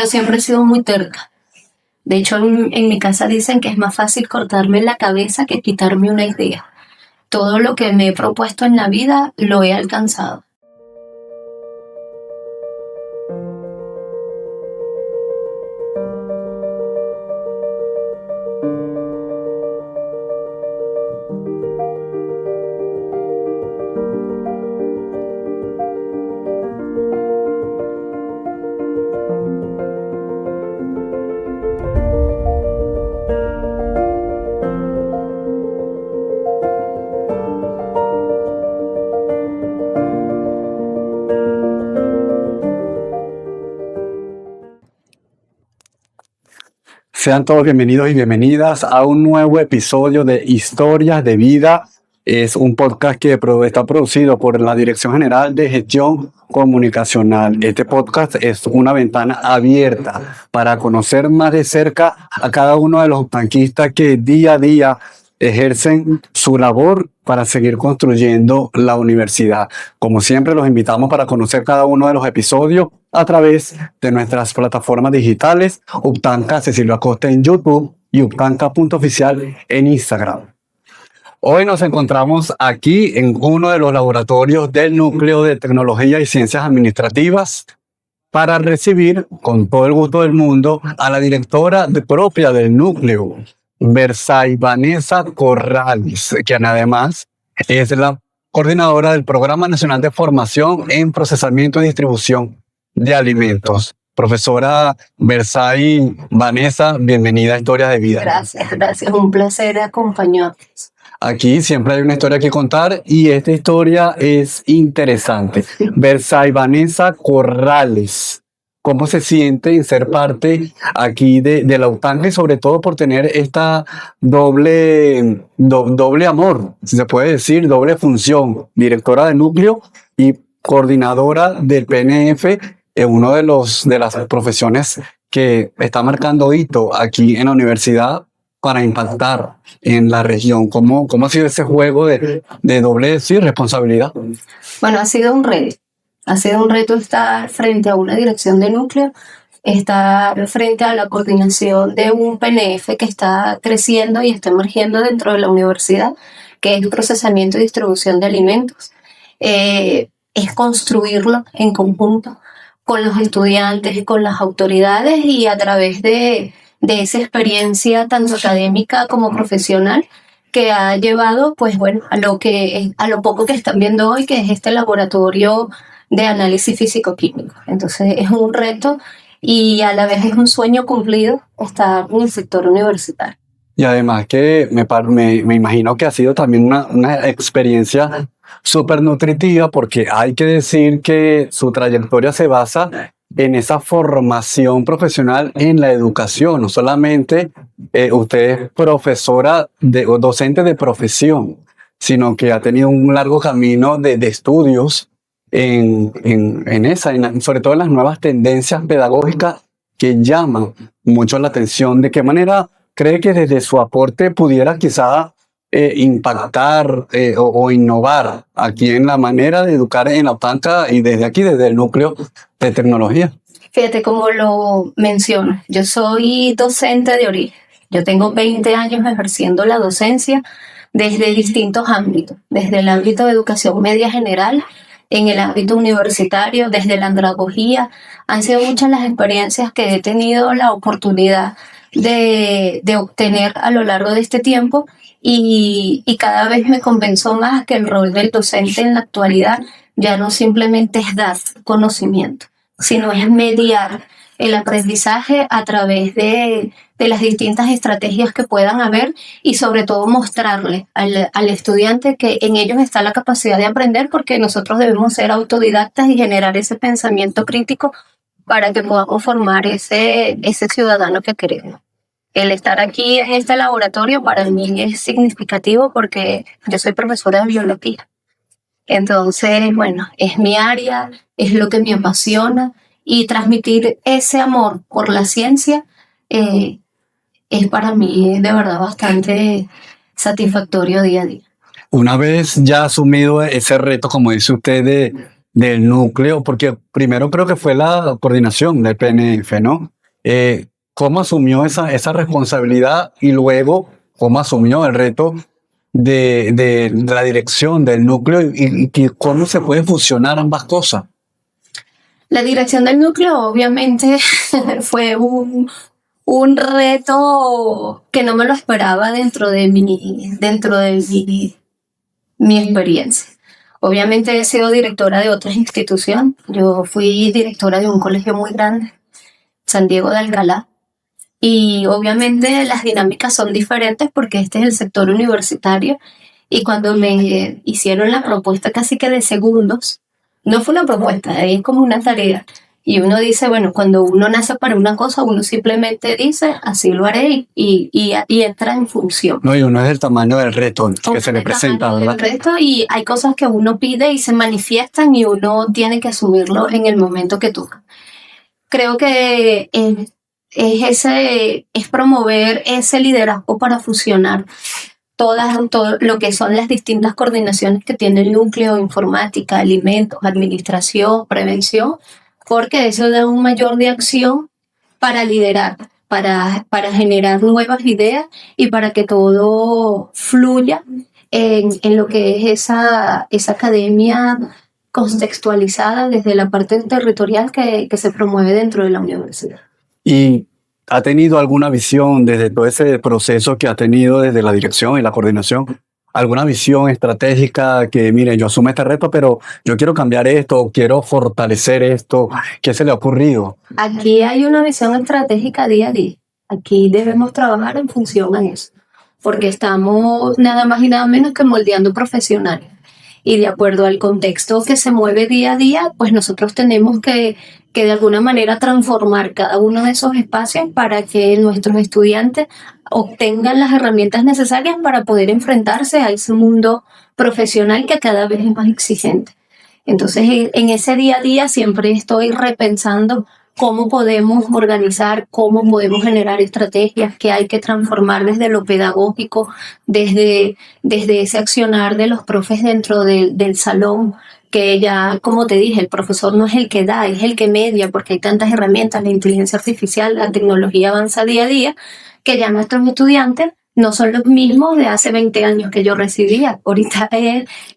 Yo siempre he sido muy terca. De hecho, en mi casa dicen que es más fácil cortarme la cabeza que quitarme una idea. Todo lo que me he propuesto en la vida lo he alcanzado. Sean todos bienvenidos y bienvenidas a un nuevo episodio de Historias de Vida. Es un podcast que está producido por la Dirección General de Gestión Comunicacional. Este podcast es una ventana abierta para conocer más de cerca a cada uno de los tanquistas que día a día ejercen su labor para seguir construyendo la universidad. Como siempre, los invitamos para conocer cada uno de los episodios a través de nuestras plataformas digitales, Uptanca Cecilio Acosta en YouTube y uptanca.oficial en Instagram. Hoy nos encontramos aquí en uno de los laboratorios del Núcleo de Tecnología y Ciencias Administrativas para recibir con todo el gusto del mundo a la directora propia del núcleo, Bersay Vanessa Corrales, quien además es la coordinadora del Programa Nacional de Formación en Procesamiento y Distribución de Alimentos. Profesora Bersay Vanessa, bienvenida a Historias de Vida. Gracias. Un placer acompañarles. Aquí siempre hay una historia que contar y esta historia es interesante. Bersay Vanessa Corrales, ¿cómo se siente en ser parte aquí de la UTANCA y sobre todo por tener esta doble amor, si se puede decir, doble función, directora de núcleo y coordinadora del PNF en uno de las profesiones que está marcando hito aquí en la universidad para impactar en la región? ¿Cómo ha sido ese juego de doble responsabilidad? Bueno, ha sido un reto. Ha sido un reto estar frente a una dirección de núcleo, estar frente a la coordinación de un PNF que está creciendo y está emergiendo dentro de la universidad, que es procesamiento y distribución de alimentos. Es construirlo en conjunto con los estudiantes y con las autoridades y a través de esa experiencia tanto académica como profesional que ha llevado, pues bueno, a lo poco que están viendo hoy, que es este laboratorio de análisis físico-químico. Entonces es un reto y a la vez es un sueño cumplido estar en el sector universitario. Y además que me imagino que ha sido también una experiencia súper nutritiva, porque hay que decir que su trayectoria se basa en esa formación profesional en la educación. No solamente usted es profesora o docente de profesión, sino que ha tenido un largo camino de estudios sobre todo en las nuevas tendencias pedagógicas que llaman mucho la atención. ¿De qué manera cree que desde su aporte pudiera quizá impactar o innovar aquí en la manera de educar en la UTANCA y desde el núcleo de tecnología? Fíjate cómo lo mencionas. Yo soy docente de origen. Yo tengo 20 años ejerciendo la docencia desde distintos ámbitos, desde el ámbito de educación media general, en el ámbito universitario, desde la andragogía. Han sido muchas las experiencias que he tenido la oportunidad de obtener a lo largo de este tiempo y cada vez me convenzo más que el rol del docente en la actualidad ya no simplemente es dar conocimiento, sino es mediar el aprendizaje a través de las distintas estrategias que puedan haber y sobre todo mostrarle al estudiante que en ellos está la capacidad de aprender, porque nosotros debemos ser autodidactas y generar ese pensamiento crítico para que podamos formar ese ciudadano que queremos. El estar aquí en este laboratorio para mí es significativo porque yo soy profesora de biología. Entonces, bueno, es mi área, es lo que me apasiona y transmitir ese amor por la ciencia es para mí de verdad bastante satisfactorio día a día. Una vez ya asumido ese reto, como dice usted, del núcleo, porque primero creo que fue la coordinación del PNF, ¿no? ¿Cómo asumió esa responsabilidad y luego cómo asumió el reto de la dirección del núcleo y cómo se puede fusionar ambas cosas? La dirección del núcleo obviamente fue un reto que no me lo esperaba dentro de mi experiencia. Obviamente he sido directora de otras instituciones. Yo fui directora de un colegio muy grande, San Diego de Alcalá, y obviamente las dinámicas son diferentes porque este es el sector universitario y cuando me hicieron la propuesta casi que de segundos, no fue una propuesta, es como una tarea. Y uno dice, bueno, cuando uno nace para una cosa, uno simplemente dice, así lo haré y entra en función. No, y uno es el tamaño del reto que se le presenta, ¿verdad? El resto y hay cosas que uno pide y se manifiestan y uno tiene que asumirlo en el momento que toca. Creo que es promover ese liderazgo para fusionar todo lo que son las distintas coordinaciones que tiene el núcleo, informática, alimentos, administración, prevención, porque eso da un mayor de acción para liderar, para generar nuevas ideas y para que todo fluya en lo que es esa academia contextualizada desde la parte territorial que se promueve dentro de la universidad. ¿Y ha tenido alguna visión desde todo ese proceso que ha tenido desde la dirección y la coordinación? ¿Alguna visión estratégica que, mire, yo asumo este reto, pero yo quiero cambiar esto, quiero fortalecer esto? ¿Qué se le ha ocurrido? Aquí hay una visión estratégica día a día. Aquí debemos trabajar en función a eso, porque estamos nada más y nada menos que moldeando profesionales. Y de acuerdo al contexto que se mueve día a día, pues nosotros tenemos que de alguna manera transformar cada uno de esos espacios para que nuestros estudiantes obtengan las herramientas necesarias para poder enfrentarse a ese mundo profesional que cada vez es más exigente. Entonces, en ese día a día siempre estoy repensando cómo podemos organizar, cómo podemos generar estrategias que hay que transformar desde lo pedagógico, desde ese accionar de los profes dentro del salón, que ya, como te dije, el profesor no es el que da, es el que media, porque hay tantas herramientas, la inteligencia artificial, la tecnología avanza día a día, que ya nuestros estudiantes no son los mismos de hace 20 años que yo recibía. Ahorita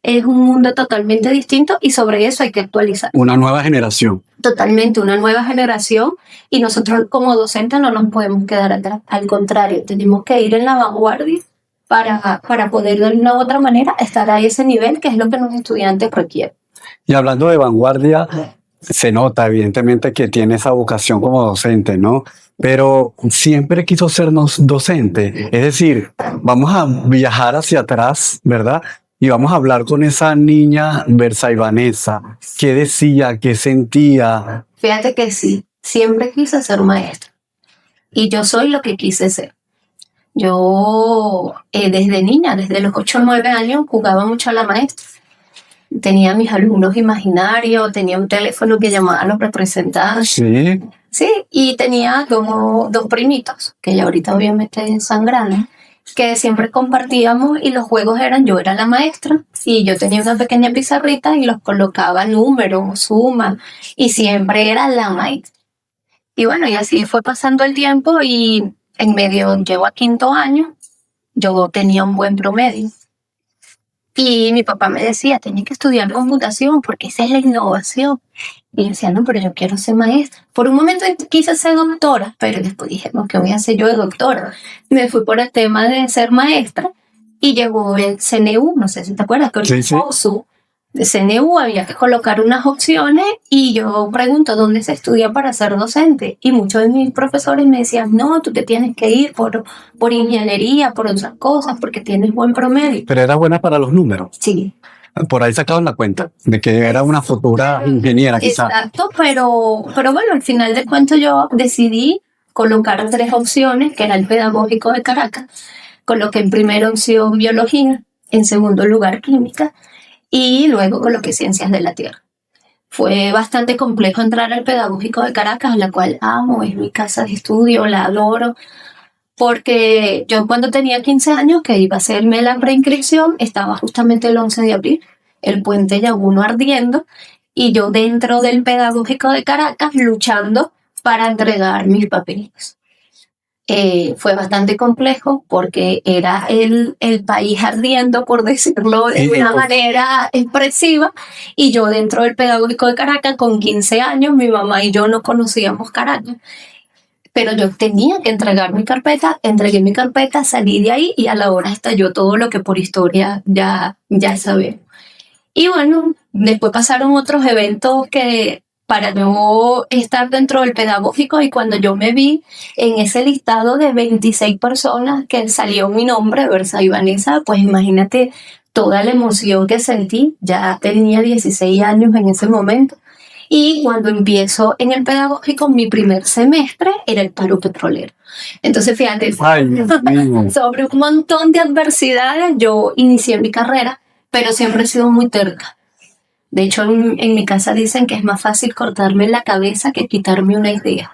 es un mundo totalmente distinto y sobre eso hay que actualizar. Una nueva generación. Totalmente, una nueva generación y nosotros como docentes no nos podemos quedar atrás. Al contrario, tenemos que ir en la vanguardia para poder de una u otra manera estar a ese nivel que es lo que los estudiantes requieren. Y hablando de vanguardia, se nota evidentemente que tiene esa vocación como docente, ¿no? Pero siempre quiso ser docente. Es decir, vamos a viajar hacia atrás, ¿verdad? Y vamos a hablar con esa niña Versailles Vanessa. ¿Qué decía? ¿Qué sentía? Fíjate que sí, siempre quise ser maestra y yo soy lo que quise ser. Yo desde niña, desde los 8 o 9 años, jugaba mucho a la maestra. Tenía mis alumnos imaginarios, tenía un teléfono que llamaba a los representantes. Sí. Sí, y tenía dos primitos, que ya ahorita obviamente son grandes, que siempre compartíamos y los juegos eran, yo era la maestra y yo tenía una pequeña pizarrita y los colocaba números, suma, y siempre era la maestra. Y bueno, y así fue pasando el tiempo y en medio, llego a 5º año, yo tenía un buen promedio. Y mi papá me decía, tienes que estudiar computación porque esa es la innovación. Y yo decía, no, pero yo quiero ser maestra. Por un momento quise ser doctora, pero después dije, no, ¿qué voy a hacer yo de doctora? Me fui por el tema de ser maestra y llegó el CNU, no sé si te acuerdas, que Sí, sí. de CNU había que colocar unas opciones y yo pregunto dónde se estudia para ser docente y muchos de mis profesores me decían, no, tú te tienes que ir por ingeniería, por otras cosas, porque tienes buen promedio. Pero era buena para los números. Sí. Por ahí sacaban la cuenta de que era una futura ingeniera, quizás. Exacto, pero bueno, al final de cuentas yo decidí colocar 3 opciones, que era el pedagógico de Caracas. Coloqué en primera opción biología, en segundo lugar química y luego coloqué ciencias de la tierra. Fue bastante complejo entrar al pedagógico de Caracas, la cual amo, es mi casa de estudio, la adoro, porque yo cuando tenía 15 años, que iba a hacerme la preinscripción, estaba justamente el 11 de abril, el puente Yaguno ardiendo, y yo dentro del Pedagógico de Caracas luchando para entregar mis papeles. Fue bastante complejo porque era el país ardiendo, por decirlo de una manera expresiva, y yo dentro del Pedagógico de Caracas con 15 años, mi mamá y yo no conocíamos Caracas, pero yo tenía que entregar mi carpeta, entregué mi carpeta, salí de ahí y a la hora estalló todo lo que por historia ya sabemos. Y bueno, después pasaron otros eventos que para no estar dentro del pedagógico, y cuando yo me vi en ese listado de 26 personas que salió mi nombre, Versa y Vanessa, pues imagínate toda la emoción que sentí. Ya tenía 16 años en ese momento. Y cuando empiezo en el pedagógico, mi primer semestre era el paro petrolero. Entonces, fíjate, sobre un montón de adversidades, yo inicié mi carrera, pero siempre he sido muy terca. De hecho, en mi casa dicen que es más fácil cortarme la cabeza que quitarme una idea.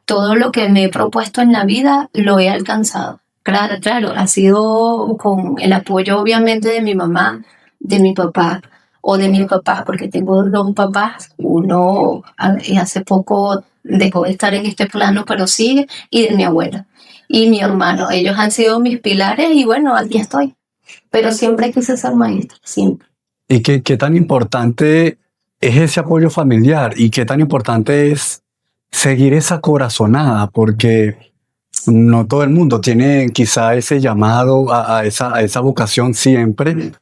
Todo lo que me he propuesto en la vida lo he alcanzado. Claro, ha sido con el apoyo obviamente de mi mamá, de mi papá o de mi papá, porque tengo dos papás. Uno hace poco dejó de estar en este plano, pero sigue, y de mi abuela y mi hermano. Ellos han sido mis pilares y bueno, aquí estoy. Pero siempre quise ser maestra, siempre. ¿Y qué tan importante es ese apoyo familiar? ¿Y qué tan importante es seguir esa corazonada? Porque no todo el mundo tiene quizá ese llamado a esa vocación siempre.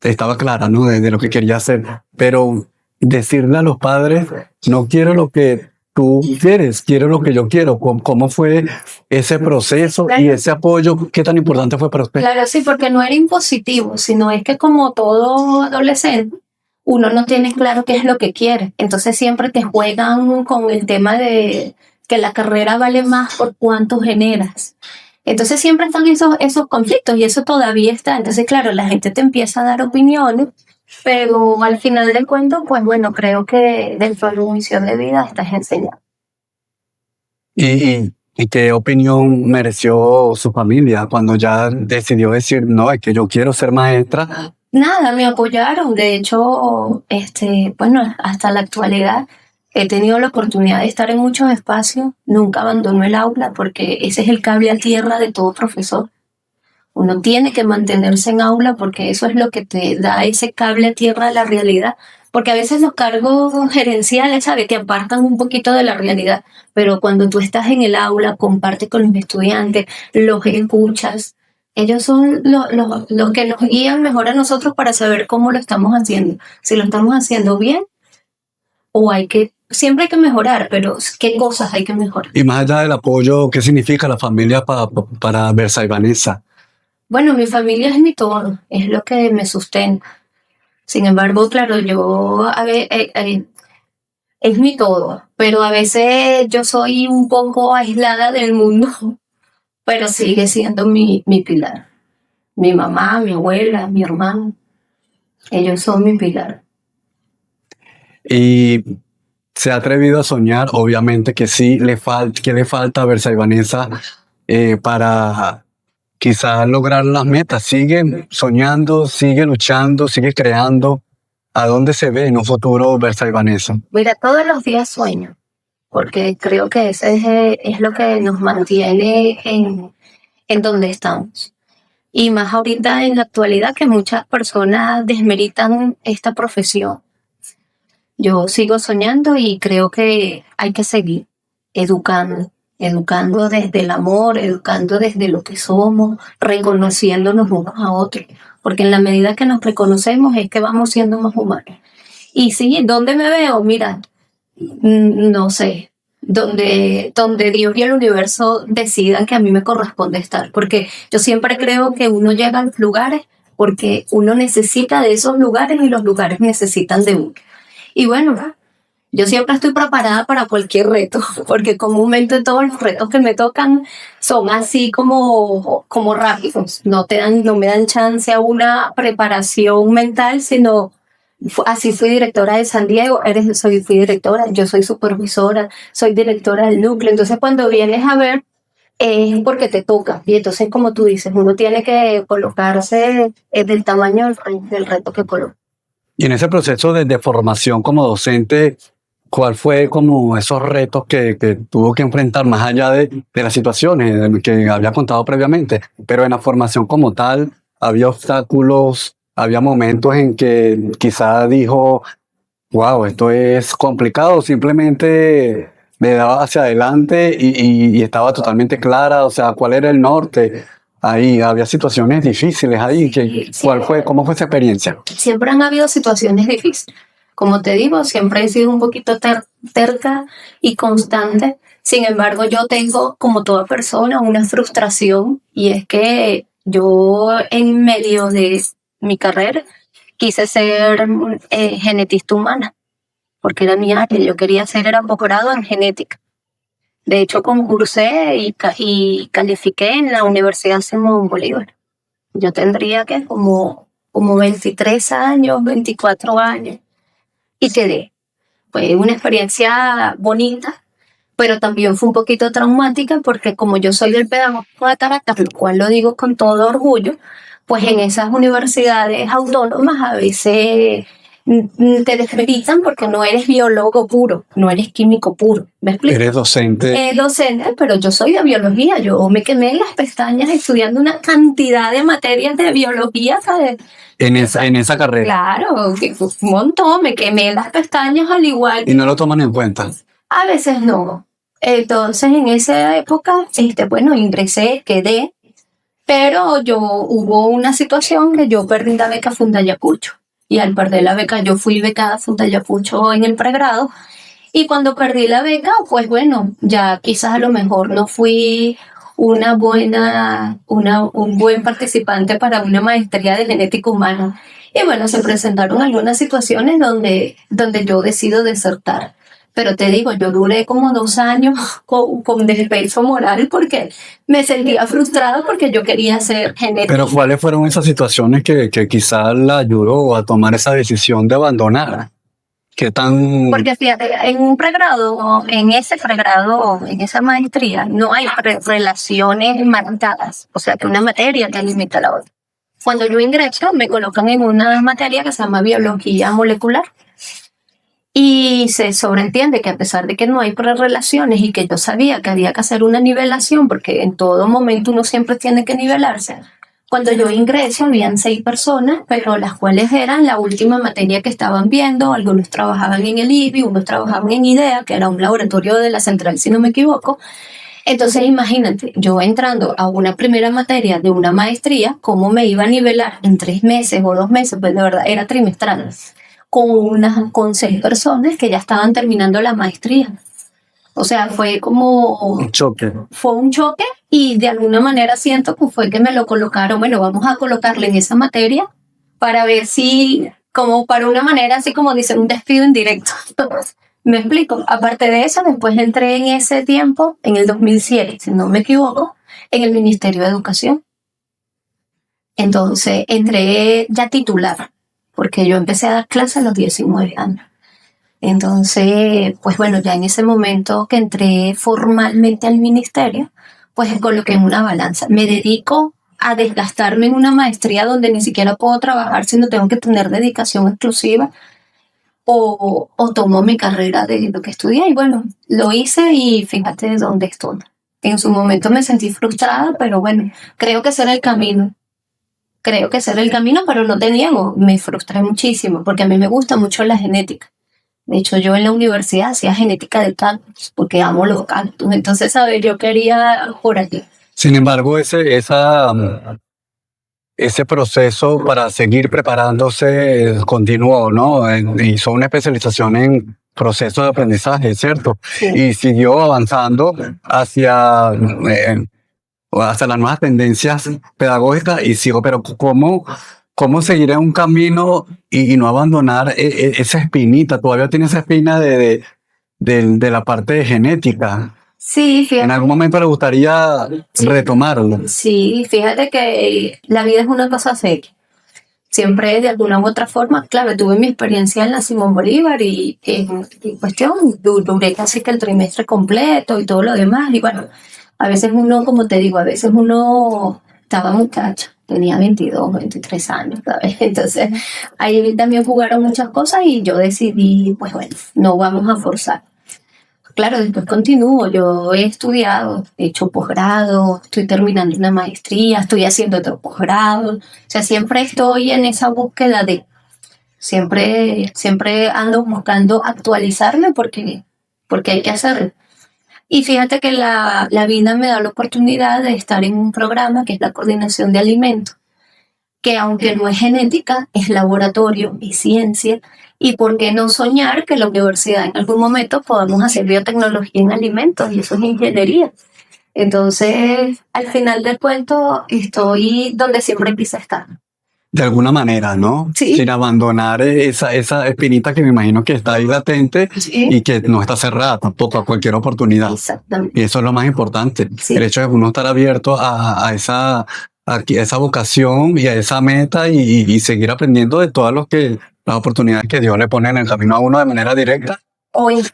Estaba clara, ¿no? De lo que quería hacer. Pero decirle a los padres, no quiero lo que tú quieres, quiero lo que yo quiero. ¿Cómo fue ese proceso y ese apoyo? ¿Qué tan importante fue para usted? Claro, sí, porque no era impositivo, sino es que como todo adolescente, uno no tiene claro qué es lo que quiere. Entonces siempre te juegan con el tema de que la carrera vale más por cuánto generas. Entonces siempre están esos conflictos y eso todavía está. Entonces, claro, la gente te empieza a dar opiniones, pero al final del cuento, pues bueno, creo que dentro de tu misión de vida estás enseñando. ¿Y qué opinión mereció su familia cuando ya decidió decir, no, es que yo quiero ser maestra? Nada, me apoyaron. De hecho, bueno, hasta la actualidad he tenido la oportunidad de estar en muchos espacios. Nunca abandono el aula porque ese es el cable a tierra de todo profesor. Uno tiene que mantenerse en aula porque eso es lo que te da ese cable a tierra de la realidad. Porque a veces los cargos gerenciales, ¿sabes?, te apartan un poquito de la realidad. Pero cuando tú estás en el aula, compartes con los estudiantes, los escuchas, ellos son los que nos guían mejor a nosotros para saber cómo lo estamos haciendo. Si lo estamos haciendo bien o siempre hay que mejorar, pero ¿qué cosas hay que mejorar? Y más allá del apoyo, ¿qué significa la familia para Versa y Vanessa? Bueno, mi familia es mi todo, es lo que me sustenta. Sin embargo, claro, es mi todo, pero a veces yo soy un poco aislada del mundo, pero sigue siendo mi pilar. Mi mamá, mi abuela, mi hermano, ellos son mi pilar. Y se ha atrevido a soñar, obviamente que sí, ¿qué le falta a Versa y Vanessa para quizás lograr las metas? Sigue soñando, sigue luchando, sigue creando. ¿A dónde se ve en un futuro Versa y Vanessa? Mira, todos los días sueño, porque creo que ese es lo que nos mantiene en donde estamos. Y más ahorita en la actualidad que muchas personas desmeritan esta profesión. Yo sigo soñando y creo que hay que seguir educando desde el amor, educando desde lo que somos, reconociéndonos unos a otros, porque en la medida que nos reconocemos es que vamos siendo más humanos. Y sí, ¿dónde me veo? Mira, no sé, donde Dios y el universo decidan que a mí me corresponde estar, porque yo siempre creo que uno llega a los lugares porque uno necesita de esos lugares y los lugares necesitan de uno. Y bueno, yo siempre estoy preparada para cualquier reto, porque comúnmente todos los retos que me tocan son así como rápidos. No me dan chance a una preparación mental, sino así fui directora de San Diego, fui directora, yo soy supervisora, soy directora del núcleo. Entonces cuando vienes a ver, es porque te toca. Y entonces, como tú dices, uno tiene que colocarse del tamaño del reto que coloca. Y en ese proceso de formación como docente, ¿cuál fue como esos retos que tuvo que enfrentar más allá de las situaciones que había contado previamente? Pero en la formación como tal, ¿había obstáculos? ¿Había momentos en que quizá dijo, wow, esto es complicado, simplemente le daba hacia adelante y estaba totalmente clara, o sea, cuál era el norte? Ahí había situaciones difíciles ahí, ¿cómo fue esa experiencia? Siempre han habido situaciones difíciles. Como te digo, siempre he sido un poquito terca y constante. Sin embargo, yo tengo, como toda persona, una frustración y es que yo en medio de mi carrera quise ser genetista humana, porque era mi área. Yo quería hacer era posgrado en genética. De hecho, concursé y califiqué en la Universidad Simón Bolívar. Yo tendría que como 23 años, 24 años, y quedé. Fue una experiencia bonita, pero también fue un poquito traumática porque como yo soy del pedagogo de Caracas, lo cual lo digo con todo orgullo, pues en esas universidades autónomas a veces te desmeritan porque no eres biólogo puro, no eres químico puro. ¿Me explico? Eres docente. Docente, pero yo soy de biología. Yo me quemé las pestañas estudiando una cantidad de materias de biología, ¿sabes? En esa carrera. Claro, que un montón, me quemé las pestañas al igual. Y no lo toman en cuenta. A veces no. Entonces, en esa época, bueno, ingresé, quedé, pero hubo una situación que yo perdí la beca Fundayacucho. Y al perder la beca, yo fui becada Fundayacucho en el pregrado. Y cuando perdí la beca, pues bueno, ya quizás a lo mejor no fui un buen participante para una maestría de genética humana. Y bueno, se presentaron algunas situaciones donde yo decido desertar. Pero te digo, yo duré como 2 años con despecho moral porque me sentía frustrada porque yo quería ser genética. Pero ¿cuáles fueron esas situaciones que quizás la ayudó a tomar esa decisión de abandonar? ¿Qué tan...? Porque fíjate, en esa maestría, no hay relaciones marcadas. O sea, que una materia te limita a la otra. Cuando yo ingreso, me colocan en una materia que se llama biología molecular. Y se sobreentiende que a pesar de que no hay prerrelaciones y que yo sabía que había que hacer una nivelación, porque en todo momento uno siempre tiene que nivelarse, cuando yo ingreso habían 6 personas, pero las cuales eran la última materia que estaban viendo. Algunos trabajaban en el IBI, unos trabajaban en IDEA, que era un laboratorio de la central, si no me equivoco. Entonces imagínate, yo entrando a una primera materia de una maestría, ¿cómo me iba a nivelar en 3 meses o 2 meses? Pues de verdad era trimestral, con 6 personas que ya estaban terminando la maestría. O sea, fue como... Un choque. Fue un choque y de alguna manera siento que fue que me lo colocaron. Bueno, vamos a colocarle en esa materia para ver si, como para una manera así como dicen, un despido indirecto. Me explico. Aparte de eso, después entré en ese tiempo, en el 2007, si no me equivoco, en el Ministerio de Educación. Entonces entré ya titular, porque yo empecé a dar clases a los 19 años. Entonces, pues bueno, ya en ese momento que entré formalmente al ministerio, pues coloqué en una balanza. Me dedico a desgastarme en una maestría donde ni siquiera puedo trabajar, sino tengo que tener dedicación exclusiva, o tomo mi carrera de lo que estudié. Y bueno, lo hice y fíjate de dónde estoy. En su momento me sentí frustrada, pero bueno, creo que ese era el camino. Pero no te niego, me frustré muchísimo, porque a mí me gusta mucho la genética. De hecho, yo en la universidad hacía genética de cactus, porque amo los cactus. Entonces, ¿sabes? Yo quería por aquí. Sin embargo, ese proceso para seguir preparándose continuó, ¿no? Hizo una especialización en procesos de aprendizaje, ¿cierto? Sí. Y siguió avanzando hacia las nuevas tendencias pedagógicas y sigo, pero ¿cómo seguir en un camino y no abandonar esa espinita? Todavía tiene esa espina de la parte de genética. Sí, fíjate. ¿En algún momento le gustaría retomarlo? Sí, fíjate que la vida es una cosa seria. Siempre de alguna u otra forma, claro, tuve mi experiencia en la Simón Bolívar y en cuestión duré casi que el trimestre completo y todo lo demás. Y bueno, a veces uno, como te digo, estaba muchacha. tenía 22, 23 años, ¿sabes? Entonces ahí también jugaron muchas cosas y yo decidí, pues bueno, no vamos a forzar. Claro, después continúo, yo he estudiado, he hecho posgrado, estoy terminando una maestría, estoy haciendo otro posgrado, o sea, siempre estoy en esa búsqueda de, siempre ando buscando actualizarme porque hay que hacerlo. Y fíjate que la vida me da la oportunidad de estar en un programa que es la coordinación de alimentos, que aunque no es genética, es laboratorio, es ciencia, y por qué no soñar que la universidad en algún momento podamos hacer biotecnología en alimentos, y eso es ingeniería. Entonces, al final del cuento, estoy donde siempre quise estar. De alguna manera, ¿no? Sí. Sin abandonar esa espinita que me imagino que está ahí latente Sí. y que no está cerrada tampoco a cualquier oportunidad. Exactamente. Y eso es lo más importante. Sí. El hecho de uno estar abierto a esa vocación y a esa meta y seguir aprendiendo de todas las oportunidades que Dios le pone en el camino a uno de manera directa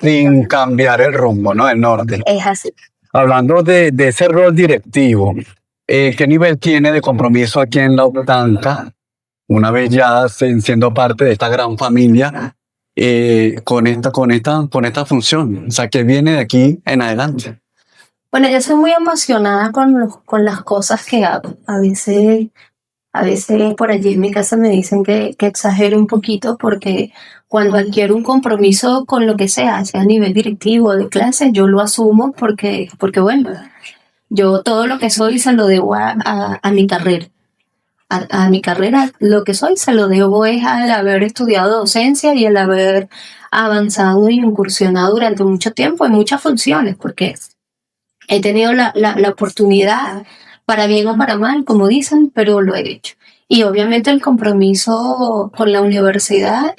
sin cambiar el rumbo, ¿no? El norte. Es así. Hablando de ese rol directivo, ¿qué nivel tiene de compromiso aquí en la Optanca, una vez ya siendo parte de esta gran familia, con esta función? O sea, ¿qué viene de aquí en adelante? Bueno, yo soy muy emocionada con las cosas que hago. A veces por allí en mi casa me dicen que exagero un poquito porque cuando adquiero un compromiso con lo que sea a nivel directivo de clase, yo lo asumo porque bueno, yo todo lo que soy se lo debo a mi carrera. A mi carrera, lo que soy se lo debo es al haber estudiado docencia y al haber avanzado y incursionado durante mucho tiempo en muchas funciones, porque he tenido la oportunidad, para bien o para mal, como dicen, pero lo he hecho. Y obviamente el compromiso con la universidad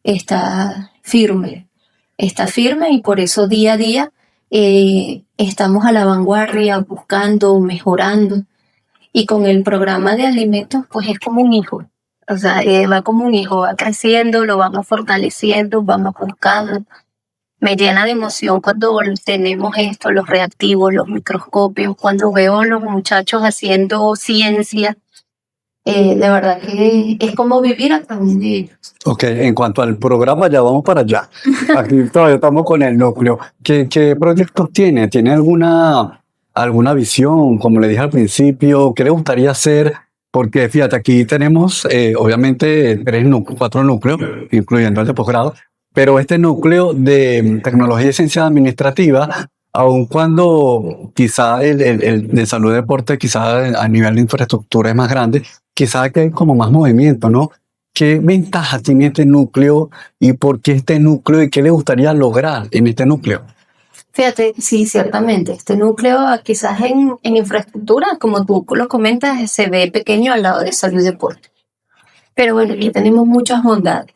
está firme y por eso día a día estamos a la vanguardia, buscando, mejorando. Y con el programa de alimentos, pues es como un hijo. O sea, va como un hijo, va creciendo, lo vamos fortaleciendo, vamos buscando. Me llena de emoción cuando tenemos esto, los reactivos, los microscopios, cuando veo a los muchachos haciendo ciencia. De verdad que es como vivir a través de ellos. Ok, en cuanto al programa, ya vamos para allá. Aquí todavía estamos con el núcleo. ¿Qué proyectos tiene? ¿Tiene alguna visión, como le dije al principio? ¿Qué le gustaría hacer? Porque fíjate, aquí tenemos obviamente 4 núcleos, incluyendo el de posgrado, pero este núcleo de tecnología y ciencia administrativa, aun cuando quizá el de salud y deporte, quizá a nivel de infraestructura es más grande, quizá que hay como más movimiento, ¿no? ¿Qué ventajas tiene este núcleo y por qué este núcleo y qué le gustaría lograr en este núcleo? Fíjate, sí, ciertamente. Este núcleo quizás en infraestructura, como tú lo comentas, se ve pequeño al lado de salud y deporte. Pero bueno, aquí tenemos muchas bondades.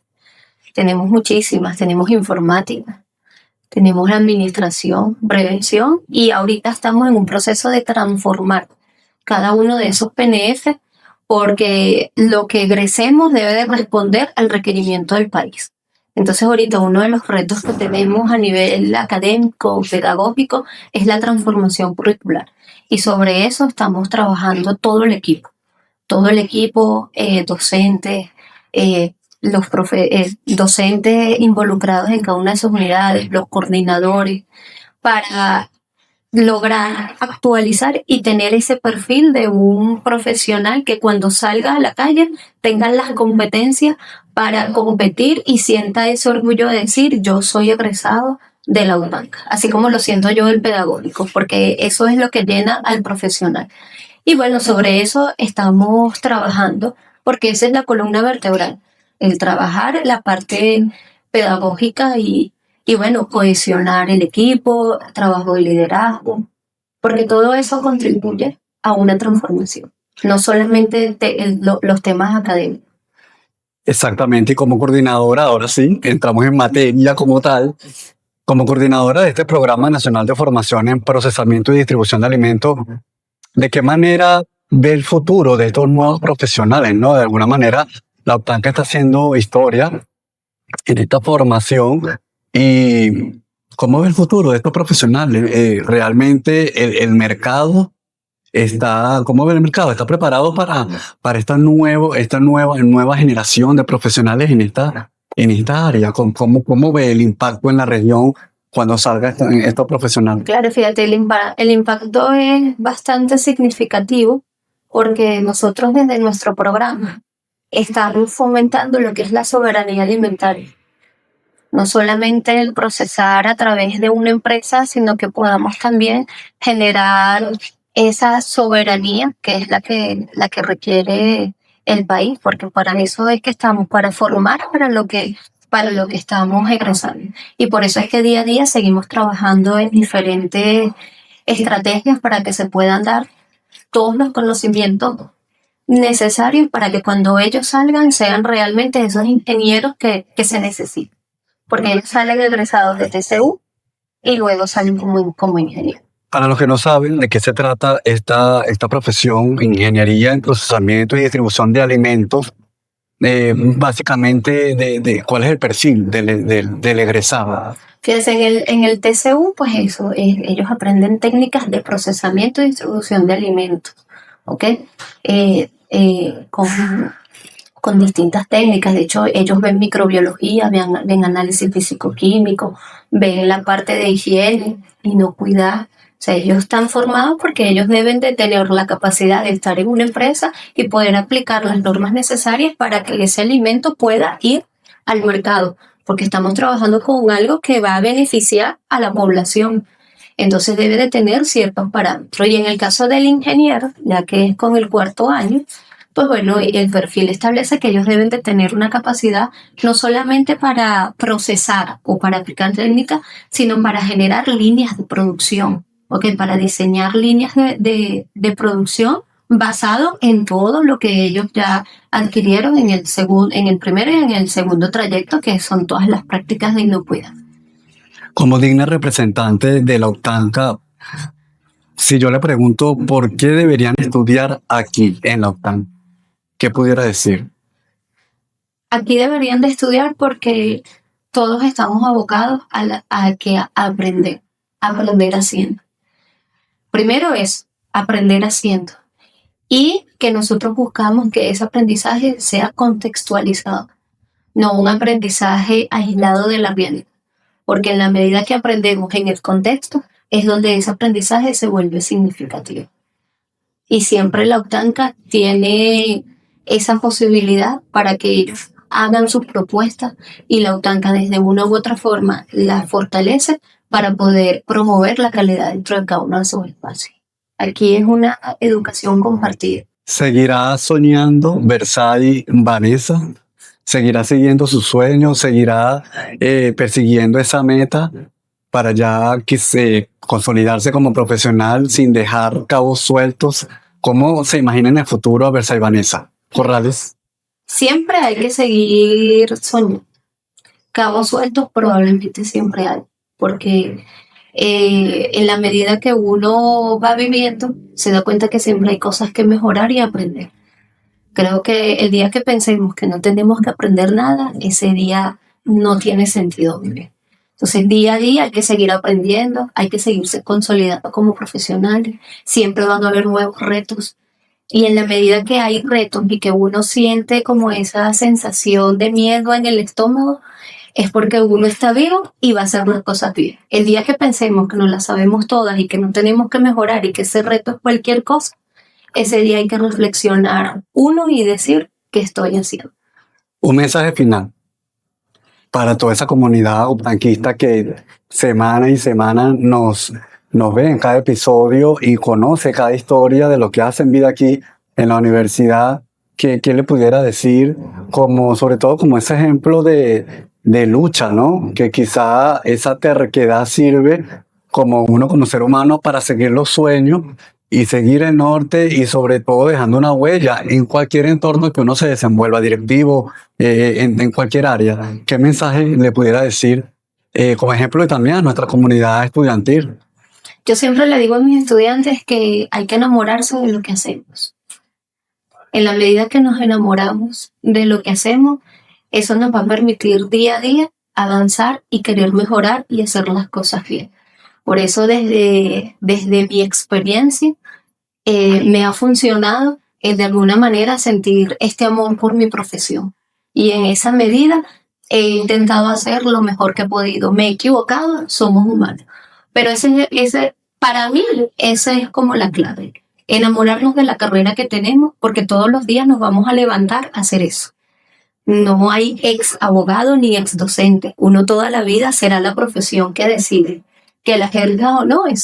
Tenemos muchísimas. Tenemos informática, tenemos administración, prevención y ahorita estamos en un proceso de transformar cada uno de esos PNF porque lo que egresemos debe de responder al requerimiento del país. Entonces ahorita uno de los retos que tenemos a nivel académico, pedagógico, es la transformación curricular. Y sobre eso estamos trabajando todo el equipo, docentes, los docentes involucrados en cada una de sus unidades, los coordinadores, para lograr actualizar y tener ese perfil de un profesional que cuando salga a la calle tenga las competencias para competir y sienta ese orgullo de decir yo soy egresado de la UNAC, así como lo siento yo del pedagógico, porque eso es lo que llena al profesional. Y bueno, sobre eso estamos trabajando, porque esa es la columna vertebral, el trabajar la parte pedagógica y bueno, cohesionar el equipo, trabajo de liderazgo, porque todo eso contribuye a una transformación, no solamente los temas académicos. Exactamente, y como coordinadora, ahora sí, entramos en materia como tal, como coordinadora de este Programa Nacional de Formación en Procesamiento y Distribución de Alimentos, ¿de qué manera ve el futuro de estos nuevos profesionales, no? De alguna manera, la Optanca está haciendo historia en esta formación y ¿cómo ve el futuro de estos profesionales? Realmente el mercado ¿cómo ve el mercado? ¿Está preparado para nueva generación de profesionales en esta área? ¿Cómo ve el impacto en la región cuando salga estos profesionales? Claro, fíjate, el impacto es bastante significativo porque nosotros desde nuestro programa estamos fomentando lo que es la soberanía alimentaria. No solamente el procesar a través de una empresa, sino que podamos también generar esa soberanía que es la que requiere el país, porque para eso es que estamos, para formar para lo que estamos egresando. Y por eso es que día a día seguimos trabajando en diferentes estrategias para que se puedan dar todos los conocimientos necesarios para que cuando ellos salgan sean realmente esos ingenieros que se necesitan. Porque ellos salen egresados de TCU y luego salen como ingenieros. Para los que no saben de qué se trata esta profesión, ingeniería en procesamiento y distribución de alimentos, básicamente cuál es el perfil del egresado. Fíjense, en el TCU, pues eso, ellos aprenden técnicas de procesamiento y distribución de alimentos, ¿ok? Con distintas técnicas. De hecho, ellos ven microbiología, ven análisis físico-químico, ven la parte de higiene, inocuidad. O sea, ellos están formados porque ellos deben de tener la capacidad de estar en una empresa y poder aplicar las normas necesarias para que ese alimento pueda ir al mercado, porque estamos trabajando con algo que va a beneficiar a la población. Entonces debe de tener ciertos parámetros. Y en el caso del ingeniero, ya que es con el cuarto año, pues bueno, el perfil establece que ellos deben de tener una capacidad no solamente para procesar o para aplicar técnicas, sino para generar líneas de producción, ¿ok? Para diseñar líneas de producción basado en todo lo que ellos ya adquirieron en el primero y en el segundo trayecto, que son todas las prácticas de inocuidad. Como digna representante de la UTANCA, si yo le pregunto por qué deberían estudiar aquí en la UTAN, ¿qué pudiera decir? Aquí deberían de estudiar porque todos estamos abocados a aprender haciendo. Primero es aprender haciendo y que nosotros buscamos que ese aprendizaje sea contextualizado, no un aprendizaje aislado de la realidad, porque en la medida que aprendemos en el contexto es donde ese aprendizaje se vuelve significativo. Y siempre la UTANCA tiene esa posibilidad para que ellos hagan sus propuestas y la UTANCA desde una u otra forma la fortalece para poder promover la calidad dentro de cada uno de sus espacios. Aquí es una educación compartida. ¿Seguirá soñando Versadi Vanessa? ¿Seguirá siguiendo sus sueños? ¿Seguirá persiguiendo esa meta para ya consolidarse como profesional sin dejar cabos sueltos? ¿Cómo se imagina en el futuro a Versadi Vanessa Corrales? Siempre hay que seguir soñando. Cabos sueltos probablemente siempre hay, porque en la medida que uno va viviendo, se da cuenta que siempre hay cosas que mejorar y aprender. Creo que el día que pensemos que no tenemos que aprender nada, ese día no tiene sentido vivir. Entonces, día a día hay que seguir aprendiendo, hay que seguirse consolidando como profesionales. Siempre van a haber nuevos retos. Y en la medida que hay retos y que uno siente como esa sensación de miedo en el estómago, es porque uno está vivo y va a hacer las cosas bien. El día que pensemos que no las sabemos todas y que no tenemos que mejorar y que ese reto es cualquier cosa, ese día hay que reflexionar uno y decir qué estoy haciendo. Un mensaje final para toda esa comunidad utanquista que semana y semana nos ve en cada episodio y conoce cada historia de lo que hacen vida aquí en la universidad. ¿Qué le pudiera decir sobre todo como ese ejemplo de lucha, ¿no? Que quizá esa terquedad sirve como uno como ser humano para seguir los sueños y seguir el norte y sobre todo dejando una huella en cualquier entorno que uno se desenvuelva, directivo, en cualquier área? ¿Qué mensaje le pudiera decir como ejemplo también a nuestra comunidad estudiantil? Yo siempre le digo a mis estudiantes que hay que enamorarse de lo que hacemos. En la medida que nos enamoramos de lo que hacemos, eso nos va a permitir día a día avanzar y querer mejorar y hacer las cosas bien. Por eso desde mi experiencia me ha funcionado de alguna manera sentir este amor por mi profesión. Y en esa medida he intentado hacer lo mejor que he podido. Me he equivocado, somos humanos. Pero para mí, esa es como la clave. Enamorarnos de la carrera que tenemos, porque todos los días nos vamos a levantar a hacer eso. No hay ex abogado ni ex docente. Uno toda la vida será la profesión que decide. Que la ejerga o no, que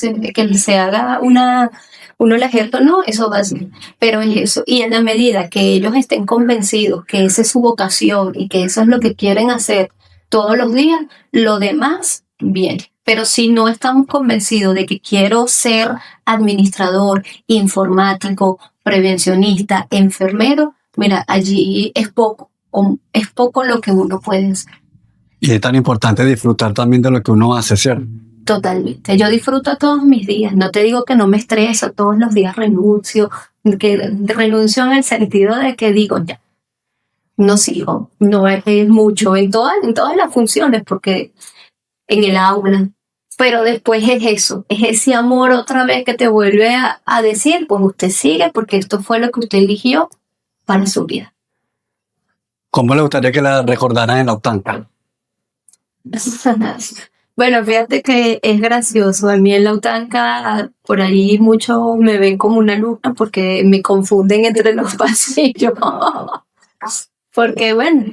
se haga uno la ejerga o no, eso va a ser. Pero es eso. Y en la medida que ellos estén convencidos que esa es su vocación y que eso es lo que quieren hacer todos los días, lo demás viene. Pero si no estamos convencidos de que quiero ser administrador, informático, prevencionista, enfermero, mira, allí es poco lo que uno puede hacer. Y es tan importante disfrutar también de lo que uno hace, ¿cierto? Totalmente. Yo disfruto todos mis días. No te digo que no me estreso, todos los días renuncio, que renuncio en el sentido de que digo, ya, no sigo, no es mucho en todas las funciones, porque en el aula, pero después es eso, es ese amor otra vez que te vuelve a decir, pues usted sigue porque esto fue lo que usted eligió para su vida. ¿Cómo le gustaría que la recordaran en la UTANCA? Bueno, fíjate que es gracioso. A mí en la UTANCA, por ahí muchos me ven como una alumna porque me confunden entre los pasillos. Porque bueno,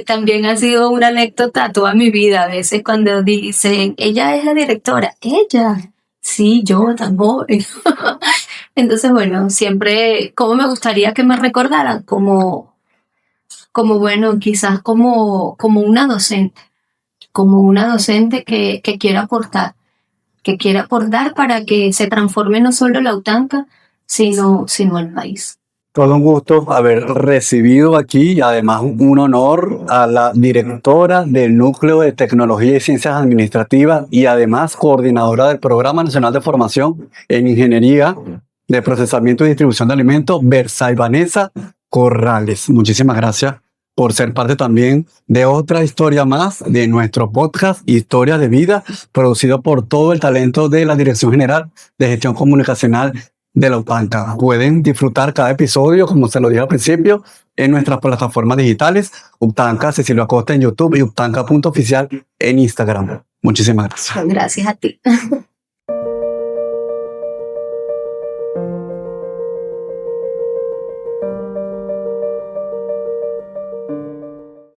también ha sido una anécdota toda mi vida. A veces cuando dicen, ella es la directora, ella, sí, yo también. Entonces, bueno, siempre, ¿cómo me gustaría que me recordaran? Como bueno, quizás como una docente. Como una docente que quiera aportar para que se transforme no solo la UTANCA, sino el país. Todo un gusto haber recibido aquí y además un honor a la directora del Núcleo de Tecnología y Ciencias Administrativas y además coordinadora del Programa Nacional de Formación en Ingeniería de Procesamiento y Distribución de Alimentos, Bersay Vanessa Corrales. Muchísimas gracias por ser parte también de otra historia más de nuestro podcast Historias de Vida, producido por todo el talento de la Dirección General de Gestión Comunicacional de la UTANCA. Pueden disfrutar cada episodio, como se lo dije al principio, en nuestras plataformas digitales, UTANCA Cecilio Acosta en YouTube y UTANCA.oficial en Instagram. Muchísimas gracias. Gracias a ti.